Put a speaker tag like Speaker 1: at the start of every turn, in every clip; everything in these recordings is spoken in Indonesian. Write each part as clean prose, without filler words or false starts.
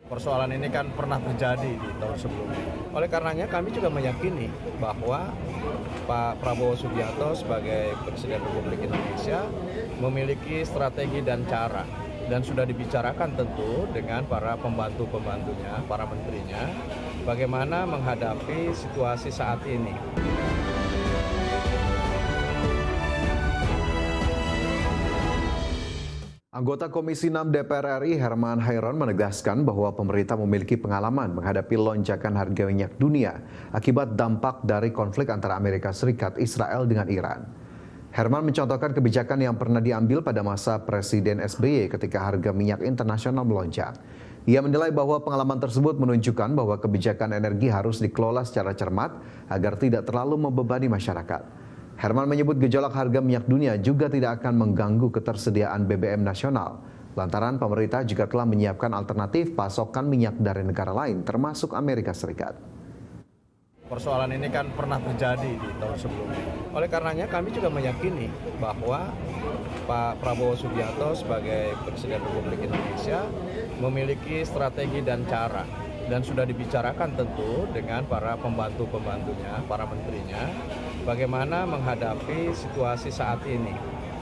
Speaker 1: Persoalan ini kan pernah terjadi di tahun sebelumnya. Oleh karenanya kami juga meyakini bahwa Pak Prabowo Subianto sebagai Presiden Republik Indonesia memiliki strategi dan cara, dan sudah dibicarakan tentu dengan para pembantu-pembantunya, para menterinya, bagaimana menghadapi situasi saat ini.
Speaker 2: Anggota Komisi 6 DPR RI Herman Hairon menegaskan bahwa pemerintah memiliki pengalaman menghadapi lonjakan harga minyak dunia akibat dampak dari konflik antara Amerika Serikat, Israel dengan Iran. Herman mencontohkan kebijakan yang pernah diambil pada masa Presiden SBY ketika harga minyak internasional melonjak. Ia menilai bahwa pengalaman tersebut menunjukkan bahwa kebijakan energi harus dikelola secara cermat agar tidak terlalu membebani masyarakat. Herman menyebut gejolak harga minyak dunia juga tidak akan mengganggu ketersediaan BBM nasional. Lantaran pemerintah juga telah menyiapkan alternatif pasokan minyak dari negara lain termasuk Amerika Serikat.
Speaker 1: Persoalan ini kan pernah terjadi di tahun sebelumnya. Oleh karenanya kami juga meyakini bahwa Pak Prabowo Subianto sebagai Presiden Republik Indonesia memiliki strategi dan cara, dan sudah dibicarakan tentu dengan para pembantu-pembantunya, para menterinya, bagaimana menghadapi situasi saat ini,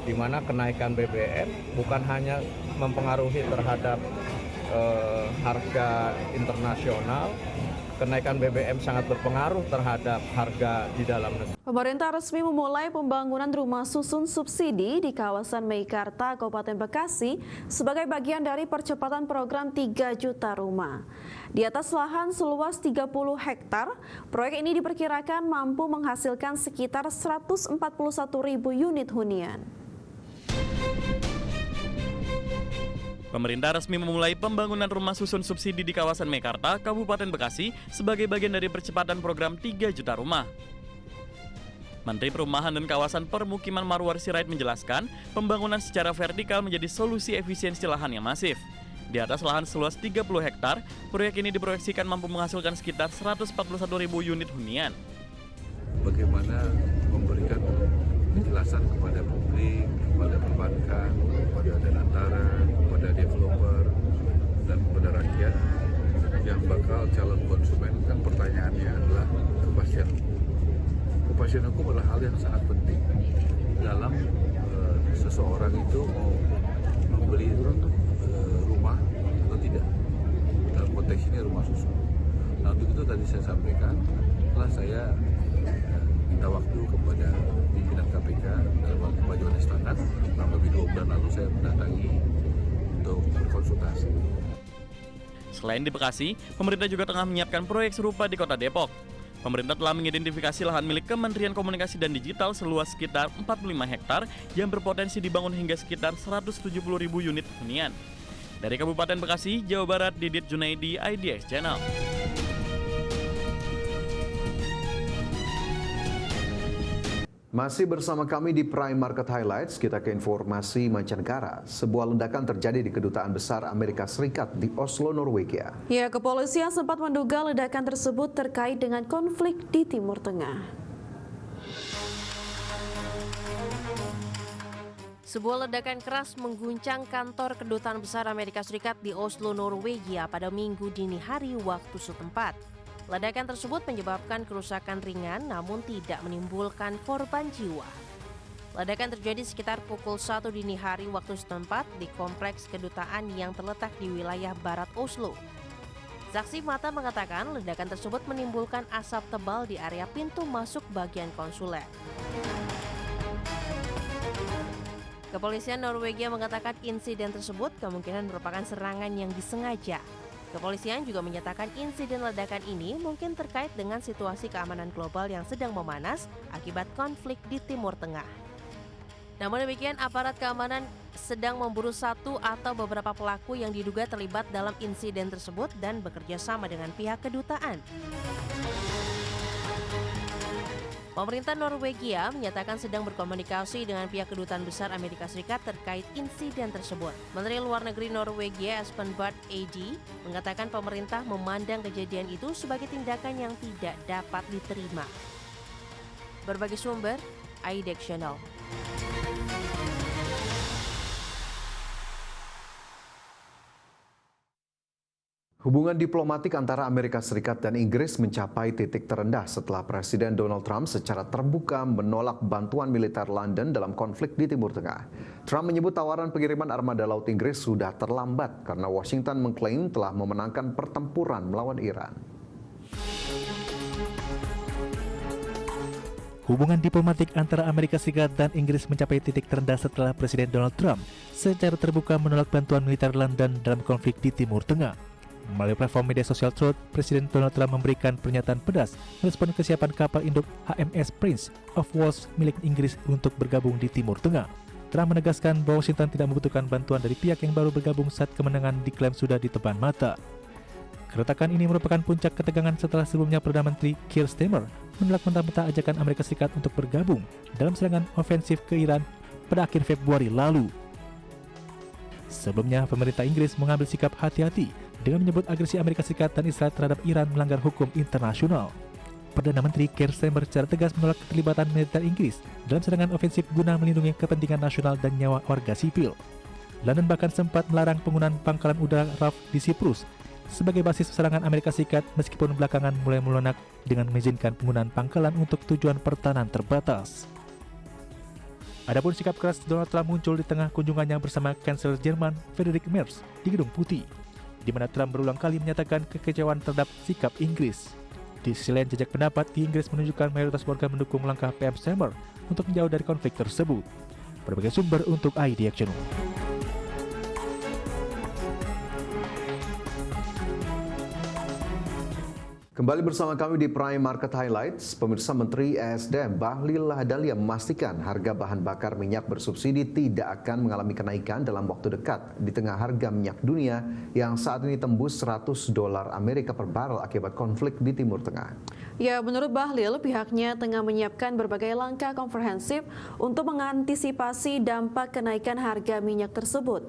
Speaker 1: di mana kenaikan BBM bukan hanya mempengaruhi terhadap harga internasional, kenaikan BBM sangat berpengaruh terhadap harga di dalam negeri.
Speaker 3: Pemerintah resmi memulai pembangunan rumah susun subsidi di kawasan Meikarta, Kabupaten Bekasi sebagai bagian dari percepatan program 3 juta rumah. Di atas lahan seluas 30 hektar, proyek ini diperkirakan mampu menghasilkan sekitar 141.000 unit hunian.
Speaker 4: Pemerintah resmi memulai pembangunan rumah susun subsidi di kawasan Meikarta, Kabupaten Bekasi sebagai bagian dari percepatan program 3 juta rumah. Menteri Perumahan dan Kawasan Permukiman Marwar Sirait menjelaskan, pembangunan secara vertikal menjadi solusi efisiensi lahan yang masif. Di atas lahan seluas 30 hektar, proyek ini diproyeksikan mampu menghasilkan sekitar 141.000 unit hunian.
Speaker 5: Bagaimana memberikan penjelasan kepada publik, kepada perbankan, kepada donatara, kepada developer, dan kepada rakyat yang bakal calon konsumen. Kan pertanyaannya adalah kepastian hukum. Kepastian hukum adalah hal yang sangat penting dalam seseorang itu mau membeli rumah atau tidak. Dalam konteks ini rumah susun. Nah, untuk itu tadi saya sampaikan, setelah saya minta waktu kepada pimpinan KPK dalam waktu Pak Johannes Tanak, kurang lebih 2 bulan lalu saya mendatangi untuk berkonsultasi.
Speaker 4: Selain di Bekasi, pemerintah juga tengah menyiapkan proyek serupa di Kota Depok. Pemerintah telah mengidentifikasi lahan milik Kementerian Komunikasi dan Digital seluas sekitar 45 hektar yang berpotensi dibangun hingga sekitar 170.000 unit hunian. Dari Kabupaten Bekasi, Jawa Barat, Didit Junaidi, IDX Channel.
Speaker 2: Masih bersama kami di Prime Market Highlights, kita ke informasi mancanegara. Sebuah ledakan terjadi di Kedutaan Besar Amerika Serikat di Oslo, Norwegia.
Speaker 3: Ya, kepolisian sempat menduga ledakan tersebut terkait dengan konflik di Timur Tengah.
Speaker 6: Sebuah ledakan keras mengguncang kantor Kedutaan Besar Amerika Serikat di Oslo, Norwegia pada Minggu dini hari waktu setempat. Ledakan tersebut menyebabkan kerusakan ringan namun tidak menimbulkan korban jiwa. Ledakan terjadi sekitar pukul 1 dini hari waktu setempat di kompleks kedutaan yang terletak di wilayah barat Oslo. Saksi mata mengatakan ledakan tersebut menimbulkan asap tebal di area pintu masuk bagian konsuler. Kepolisian Norwegia mengatakan insiden tersebut kemungkinan merupakan serangan yang disengaja. Kepolisian juga menyatakan insiden ledakan ini mungkin terkait dengan situasi keamanan global yang sedang memanas akibat konflik di Timur Tengah. Namun demikian, aparat keamanan sedang memburu satu atau beberapa pelaku yang diduga terlibat dalam insiden tersebut dan bekerja sama dengan pihak kedutaan. Pemerintah Norwegia menyatakan sedang berkomunikasi dengan pihak Kedutaan Besar Amerika Serikat terkait insiden tersebut. Menteri Luar Negeri Norwegia Espen Barth Eide mengatakan pemerintah memandang kejadian itu sebagai tindakan yang tidak dapat diterima. Berbagai sumber, IDX Channel.
Speaker 2: Hubungan diplomatik antara Amerika Serikat dan Inggris mencapai titik terendah setelah Presiden Donald Trump secara terbuka menolak bantuan militer London dalam konflik di Timur Tengah. Trump menyebut tawaran pengiriman armada laut Inggris sudah terlambat karena Washington mengklaim telah memenangkan pertempuran melawan Iran.
Speaker 7: Hubungan diplomatik antara Amerika Serikat dan Inggris mencapai titik terendah setelah Presiden Donald Trump secara terbuka menolak bantuan militer London dalam konflik di Timur Tengah. Melalui platform media sosial Truth, Presiden Donald Trump memberikan pernyataan pedas merespon kesiapan kapal induk HMS Prince of Wales milik Inggris untuk bergabung di Timur Tengah. Trump menegaskan bahwa Washington tidak membutuhkan bantuan dari pihak yang baru bergabung saat kemenangan diklaim sudah di depan mata. Keretakan ini merupakan puncak ketegangan setelah sebelumnya Perdana Menteri Keir Starmer menolak mentah-mentah ajakan Amerika Serikat untuk bergabung dalam serangan ofensif ke Iran pada akhir Februari lalu. Sebelumnya, pemerintah Inggris mengambil sikap hati-hati dengan menyebut agresi Amerika Serikat dan Israel terhadap Iran melanggar hukum internasional. Perdana Menteri Keir Starmer secara tegas menolak keterlibatan militer Inggris dalam serangan ofensif guna melindungi kepentingan nasional dan nyawa warga sipil. London bahkan sempat melarang penggunaan pangkalan udara RAF di Siprus sebagai basis serangan Amerika Serikat meskipun belakangan mulai melunak dengan mengizinkan penggunaan pangkalan untuk tujuan pertahanan terbatas. Adapun sikap keras Donald Trump muncul di tengah kunjungannya bersama Kanselir Jerman Friedrich Merz di Gedung Putih, di mana Trump berulang kali menyatakan kekecewaan terhadap sikap Inggris. Di sisi lain, jejak pendapat di Inggris menunjukkan mayoritas warga mendukung langkah PM Starmer untuk menjauh dari konflik tersebut. Berbagai sumber untuk ID Action.
Speaker 2: Kembali bersama kami di Prime Market Highlights. Pemirsa, Menteri ESDM Bahlil Lahadalia memastikan harga bahan bakar minyak bersubsidi tidak akan mengalami kenaikan dalam waktu dekat di tengah harga minyak dunia yang saat ini tembus $100 Amerika per barel akibat konflik di Timur Tengah.
Speaker 3: Ya, menurut Bahlil, pihaknya tengah menyiapkan berbagai langkah komprehensif untuk mengantisipasi dampak kenaikan harga minyak tersebut.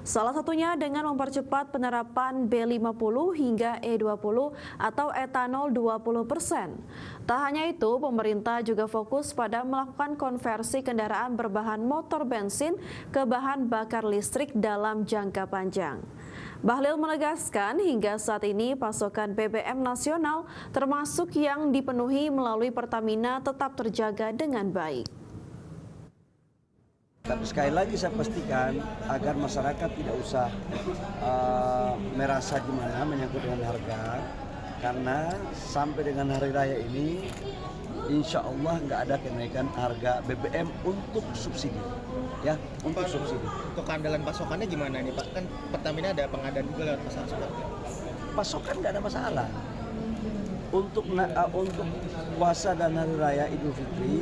Speaker 3: Salah satunya dengan mempercepat penerapan B50 hingga E20 atau etanol 20%. Tak hanya itu, pemerintah juga fokus pada melakukan konversi kendaraan berbahan motor bensin ke bahan bakar listrik dalam jangka panjang. Bahlil menegaskan hingga saat ini pasokan BBM nasional termasuk yang dipenuhi melalui Pertamina tetap terjaga dengan baik.
Speaker 8: Tapi sekali lagi saya pastikan agar masyarakat tidak usah merasa gimana menyangkut dengan harga, karena sampai dengan hari raya ini insya Allah nggak ada kenaikan harga BBM untuk subsidi, ya, untuk subsidi.
Speaker 9: Untuk keandalan pasokannya gimana nih Pak? Kan Pertamina ada pengadaan juga lewat pasar seperti itu.
Speaker 8: Pasokan nggak ada masalah. Untuk puasa dan hari raya Idul Fitri